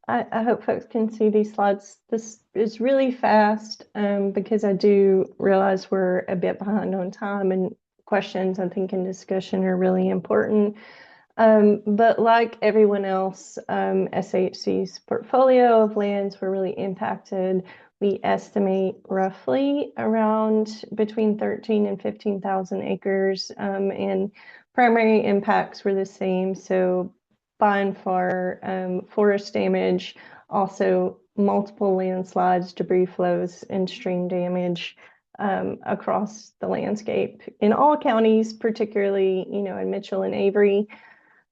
I hope folks can see these slides. This is really fast because I do realize we're a bit behind on time, and questions, I think, in discussion are really important. But like everyone else, SHC's portfolio of lands were really impacted. We estimate roughly around between 13 and 15,000 acres, and primary impacts were the same. So by and far, forest damage, also multiple landslides, debris flows, and stream damage across the landscape in all counties, particularly, in Mitchell and Avery,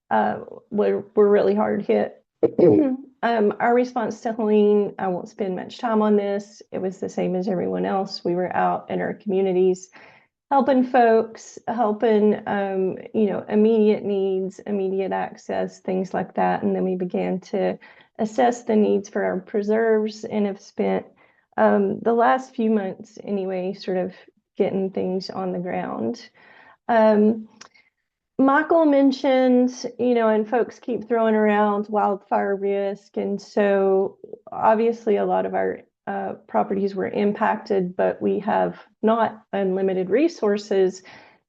were really hard hit. Our response to Helene, I won't spend much time on this. It was the same as everyone else. We were out in our communities helping folks, helping, immediate needs, immediate access, things like that. And then we began to assess the needs for our preserves and have spent the last few months anyway, sort of getting things on the ground. Michael mentioned, and folks keep throwing around wildfire risk. And so obviously a lot of our properties were impacted, but we have not unlimited resources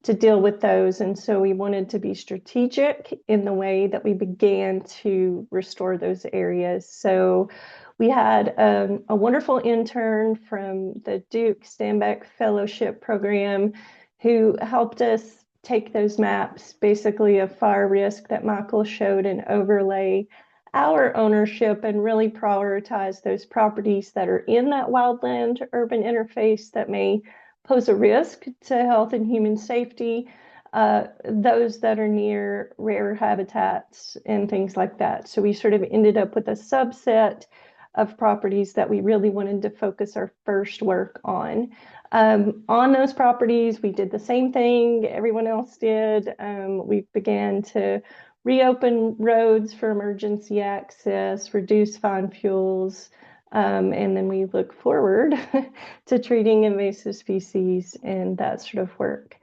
to deal with those. And so we wanted to be strategic in the way that we began to restore those areas. So we had a wonderful intern from the Duke Stanbeck Fellowship Program who helped us take those maps, basically of fire risk that Michael showed, and overlay our ownership and really prioritize those properties that are in that wildland urban interface that may pose a risk to health and human safety, those that are near rare habitats and things like that. So we sort of ended up with a subset of properties that we really wanted to focus our first work on. On those properties, we did the same thing everyone else did. We began to reopen roads for emergency access, reduce fine fuels, and then we look forward to treating invasive species and that sort of work.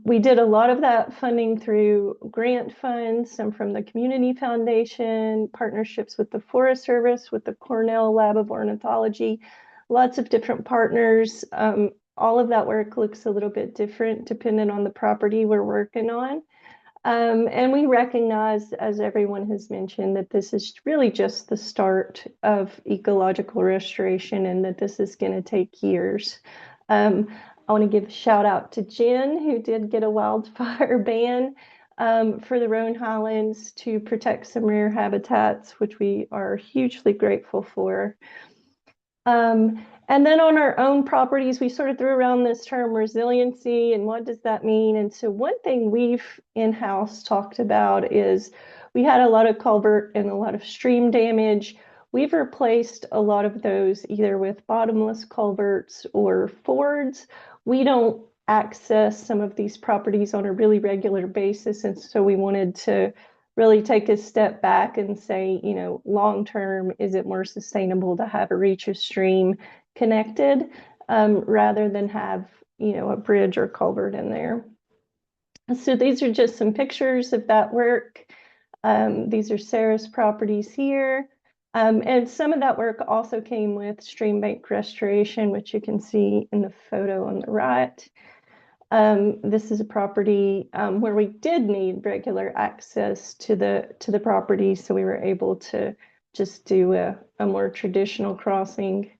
We did a lot of that funding through grant funds, some from the Community Foundation, partnerships with the Forest Service, with the Cornell Lab of Ornithology, lots of different partners. All of that work looks a little bit different depending on the property we're working on. And we recognize, as everyone has mentioned, that this is really just the start of ecological restoration and that this is going to take years. I want to give a shout out to Jen, who did get a wildfire ban for the Roan Highlands to protect some rare habitats, which we are hugely grateful for. And then on our own properties, we sort of threw around this term resiliency and what does that mean? And so one thing we've in-house talked about is we had a lot of culvert and a lot of stream damage. We've replaced a lot of those either with bottomless culverts or fords. We don't access some of these properties on a really regular basis. And so we wanted to really take a step back and say, long term, is it more sustainable to have a reach of stream connected rather than have, a bridge or culvert in there? So these are just some pictures of that work. These are Sarah's properties here. And some of that work also came with stream bank restoration, which you can see in the photo on the right. This is a property where we did need regular access to the property, so we were able to just do a more traditional crossing.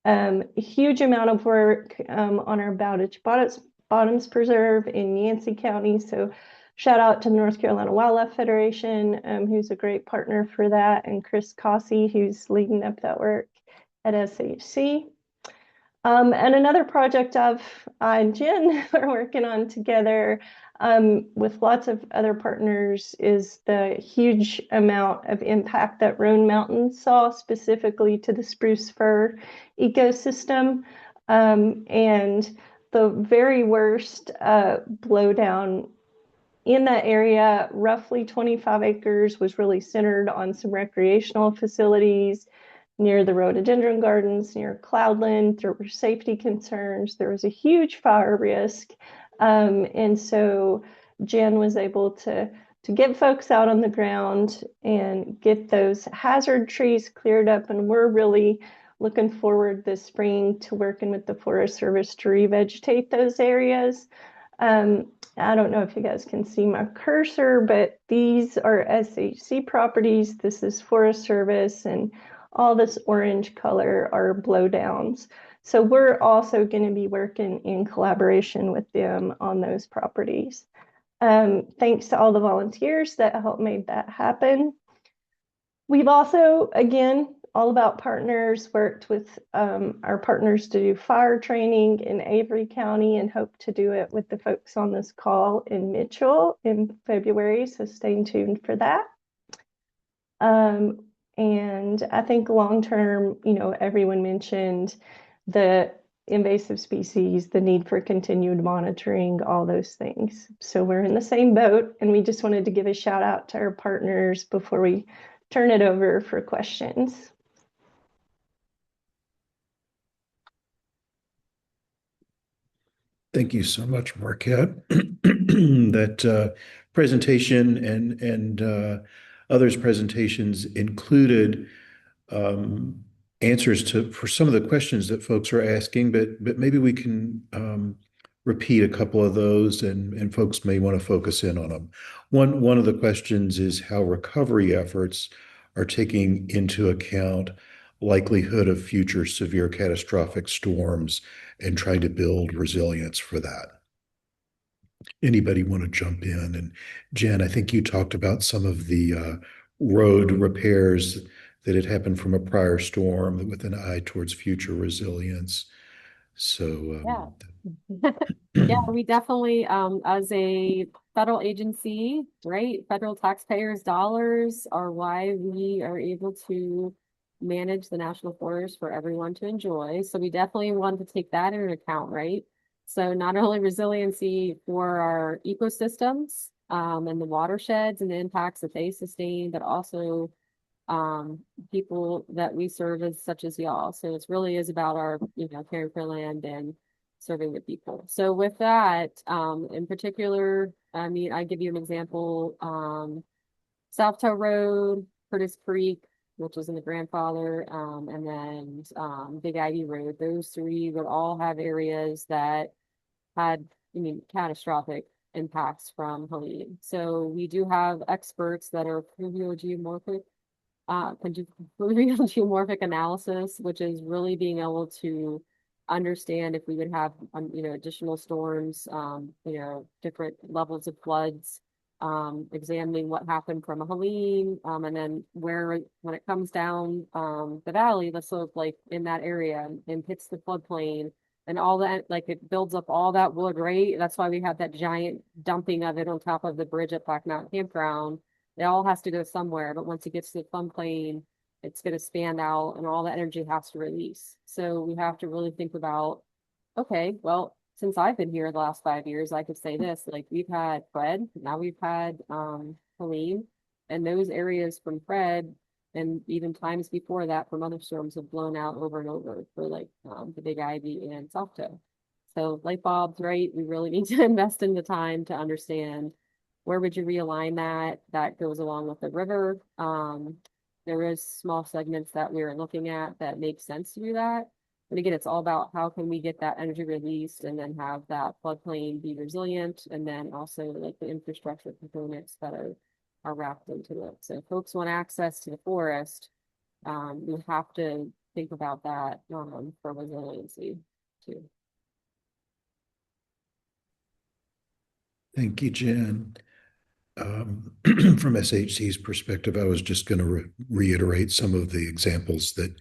A huge amount of work on our Bowditch Bottoms Preserve in Yancey County. So shout out to the North Carolina Wildlife Federation, who's a great partner for that, and Chris Cossey, who's leading up that work at SHC. And another project I and Jen are working on together with lots of other partners is the huge amount of impact that Roan Mountain saw specifically to the spruce fir ecosystem. And the very worst blowdown in that area, roughly 25 acres, was really centered on some recreational facilities near the rhododendron gardens, near Cloudland. There were safety concerns. There was a huge fire risk. And so Jen was able to get folks out on the ground and get those hazard trees cleared up. And we're really looking forward this spring to working with the Forest Service to revegetate those areas. I don't know if you guys can see my cursor, but these are SHC properties. This is Forest Service, and all this orange color are blowdowns. So we're also going to be working in collaboration with them on those properties. Thanks to all the volunteers that helped make that happen. We've also, again, all about partners, worked with our partners to do fire training in Avery County and hope to do it with the folks on this call in Mitchell in February. So stay tuned for that. And I think long term, everyone mentioned the invasive species, the need for continued monitoring, all those things. So we're in the same boat, and we just wanted to give a shout out to our partners before we turn it over for questions. Thank you so much, Marquette. That presentation and others' presentations included answers for some of the questions that folks are asking, but maybe we can repeat a couple of those, and folks may want to focus in on them. One of the questions is how recovery efforts are taking into account likelihood of future severe catastrophic storms and trying to build resilience for that. Anybody want to jump in? And Jen, I think you talked about some of the road repairs that had happened from a prior storm with an eye towards future resilience. So yeah, we definitely, as a federal agency, right? Federal taxpayers' dollars are why we are able to manage the national forest for everyone to enjoy. So we definitely want to take that into account, right? So not only resiliency for our ecosystems and the watersheds and the impacts that they sustain, but also people that we serve as such as y'all. So it really is about our, caring for land and serving the people. So with that, in particular, I give you an example, South Toe Road, Curtis Creek, which was in the grandfather, and then Big Ivy Road. Those three would all have areas that had, catastrophic impacts from Helene. So we do have experts that are pluviogeomorphic geomorphic analysis, which is really being able to understand if we would have, additional storms, different levels of floods, examining what happened from a Helene, and then when it comes down the valley, let's look like in that area and hits the floodplain and all that, like it builds up all that wood, right? That's why we have that giant dumping of it on top of the bridge at Black Mountain Campground. It all has to go somewhere, but once it gets to the floodplain, it's going to span out and all that energy has to release. So we have to really think about, okay, well, since I've been here the last 5 years, I could say this, like we've had Fred, now we've had Helene, and those areas from Fred and even times before that from other storms have blown out over and over for like the Big Ivy and South Toe. So light bulbs, right? We really need to invest in the time to understand where would you realign that goes along with the river. There is small segments that we're looking at that make sense to do that. But again, it's all about how can we get that energy released and then have that floodplain be resilient, and then also like the infrastructure components that are wrapped into it. So if folks want access to the forest, we have to think about that for resiliency too. thank you, Jen. From SHC's perspective, I was just going to reiterate some of the examples that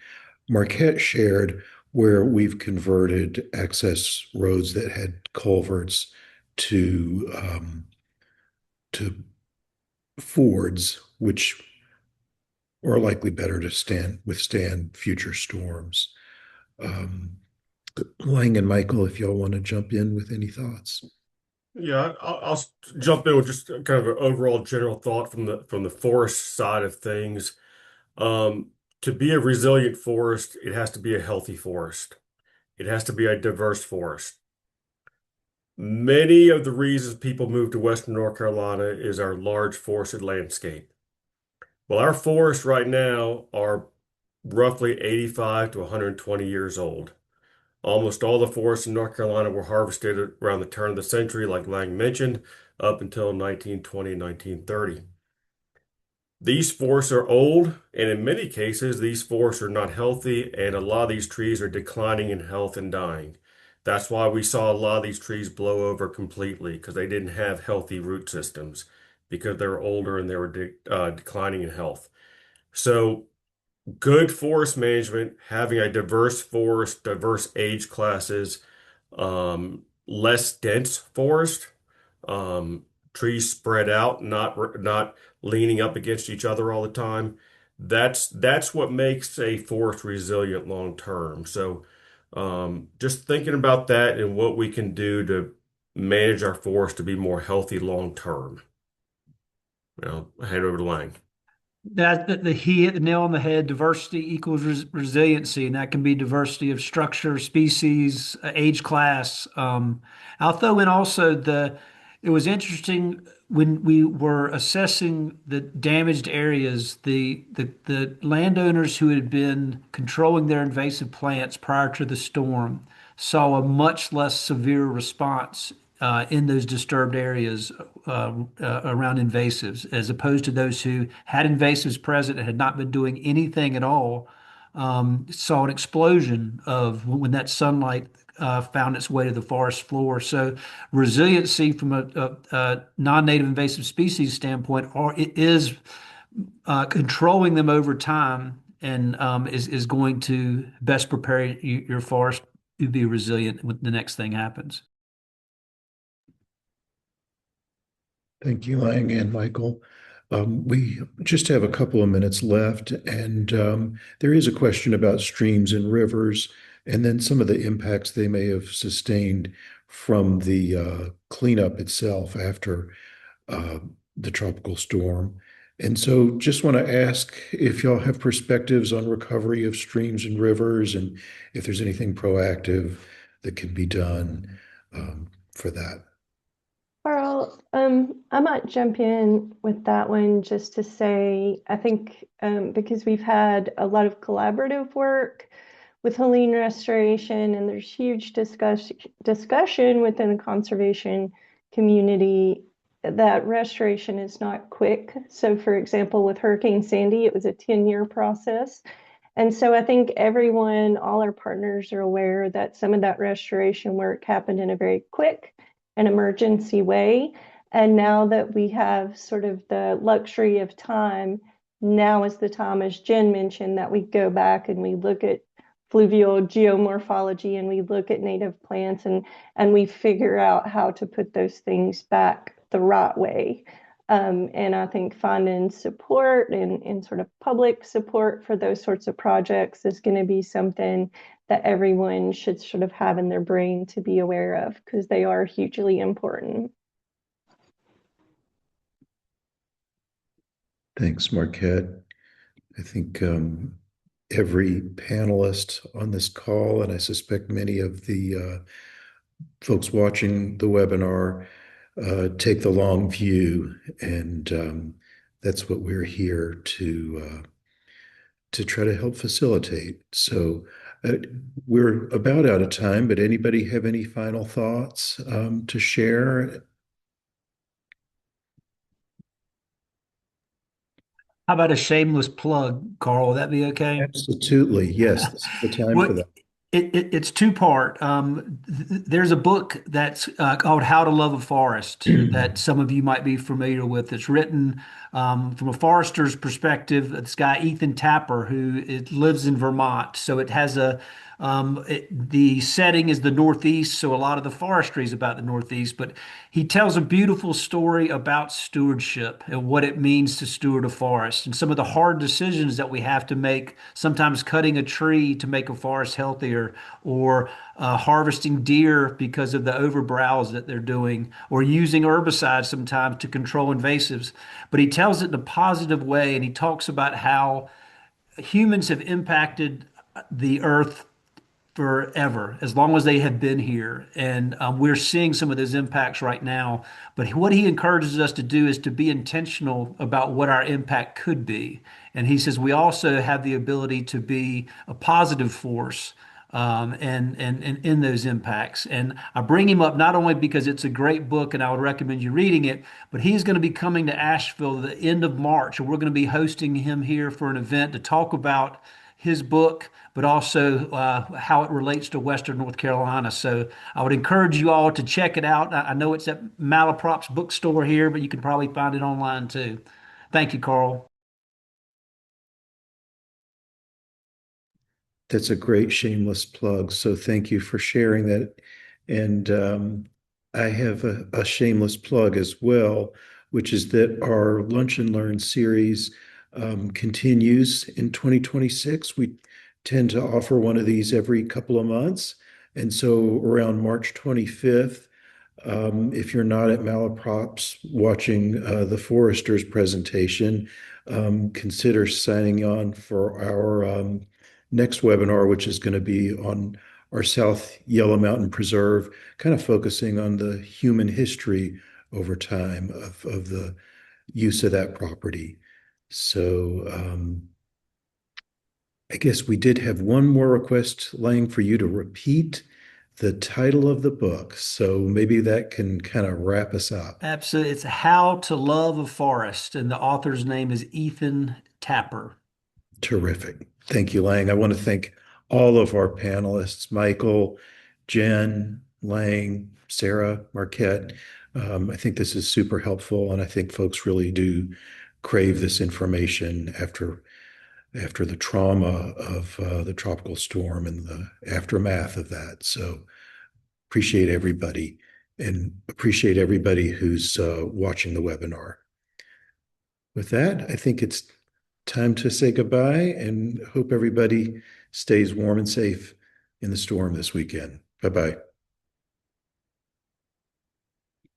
Marquette shared, where we've converted access roads that had culverts to fords, which are likely better to withstand future storms. Lang and Michael, if y'all want to jump in with any thoughts. Yeah, I'll jump in with just kind of an overall general thought from the forest side of things. To be a resilient forest, it has to be a healthy forest. It has to be a diverse forest. Many of the reasons people move to Western North Carolina is our large forested landscape. Well, our forests right now are roughly 85 to 120 years old. Almost all the forests in North Carolina were harvested around the turn of the century, like Lang mentioned, up until 1920, 1930. These forests are old, and in many cases, these forests are not healthy, and a lot of these trees are declining in health and dying. That's why we saw a lot of these trees blow over completely, because they didn't have healthy root systems, because they were older and they were declining in health. So good forest management, having a diverse forest, diverse age classes, less dense forest, um, trees spread out, not leaning up against each other all the time. That's what makes a forest resilient long term. So, just thinking about that and what we can do to manage our forest to be more healthy long term. I hand over to Lang. He hit the nail on the head. Diversity equals resiliency, and that can be diversity of structure, species, age class. I'll throw in also it was interesting when we were assessing the damaged areas, the landowners who had been controlling their invasive plants prior to the storm saw a much less severe response in those disturbed areas around invasives, as opposed to those who had invasives present and had not been doing anything at all. Saw an explosion of when that sunlight found its way to the forest floor. So resiliency from a non-native invasive species standpoint it is controlling them over time and is going to best prepare your forest to be resilient when the next thing happens. Thank you, Lang and Michael. We just have a couple of minutes left, and there is a question about streams and rivers, and then some of the impacts they may have sustained from the cleanup itself after uh, the tropical storm. And so just want to ask if y'all have perspectives on recovery of streams and rivers, and if there's anything proactive that can be done for that. Carl, I might jump in with that one just to say, I think because we've had a lot of collaborative work with Helene restoration, and there's huge discussion within the conservation community that restoration is not quick. So, for example, with Hurricane Sandy, it was a 10-year process. And so I think everyone, all our partners are aware that some of that restoration work happened in a very quick and emergency way. And now that we have sort of the luxury of time, now is the time, as Jen mentioned, that we go back and we look at fluvial geomorphology and we look at native plants and we figure out how to put those things back the right way. And I think finding support and sort of public support for those sorts of projects is going to be something that everyone should sort of have in their brain to be aware of, because they are hugely important. Thanks, Marquette. I think every panelist on this call, and I suspect many of the folks watching the webinar, take the long view, and that's what we're here to try to help facilitate. So we're about out of time, but anybody have any final thoughts to share? How about a shameless plug, Carl? Would that be okay? Absolutely, yes. This is the time for Well, that. it's two-part. There's a book that's called How to Love a Forest that some of you might be familiar with. It's written from a forester's perspective. This guy, Ethan Tapper, who lives in Vermont. So it has the setting is the Northeast, so a lot of the forestry is about the Northeast, but he tells a beautiful story about stewardship and what it means to steward a forest and some of the hard decisions that we have to make, sometimes cutting a tree to make a forest healthier, or harvesting deer because of the overbrowse that they're doing, or using herbicides sometimes to control invasives. But he tells it in a positive way, and he talks about how humans have impacted the earth forever, as long as they have been here. And we're seeing some of those impacts right now. But what he encourages us to do is to be intentional about what our impact could be. And he says we also have the ability to be a positive force and in those impacts. And I bring him up not only because it's a great book and I would recommend you reading it, but he's going to be coming to Asheville the end of March, and we're going to be hosting him here for an event to talk about his book, but also how it relates to Western North Carolina. So I would encourage you all to check it out. I know it's at Malaprop's bookstore here, but you can probably find it online too. Thank you, Carl. That's a great shameless plug. So thank you for sharing that. And I have a shameless plug as well, which is that our Lunch and Learn series continues in 2026. We tend to offer one of these every couple of months. And so around March 25th, if you're not at Malaprops watching the Foresters presentation, consider signing on for our next webinar, which is going to be on our South Yellow Mountain Preserve, kind of focusing on the human history over time of the use of that property. So I guess we did have one more request, Lang, for you to repeat the title of the book. So maybe that can kind of wrap us up. Absolutely. It's How to Love a Forest, and the author's name is Ethan Tapper. Terrific. Thank you, Lang. I want to thank all of our panelists, Michael, Jen, Lang, Sarah, Marquette. I think this is super helpful, and I think folks really do crave this information after the trauma of the tropical storm and the aftermath of that. So appreciate everybody and appreciate everybody who's watching the webinar. With that, I think it's time to say goodbye and hope everybody stays warm and safe in the storm this weekend. Bye-bye.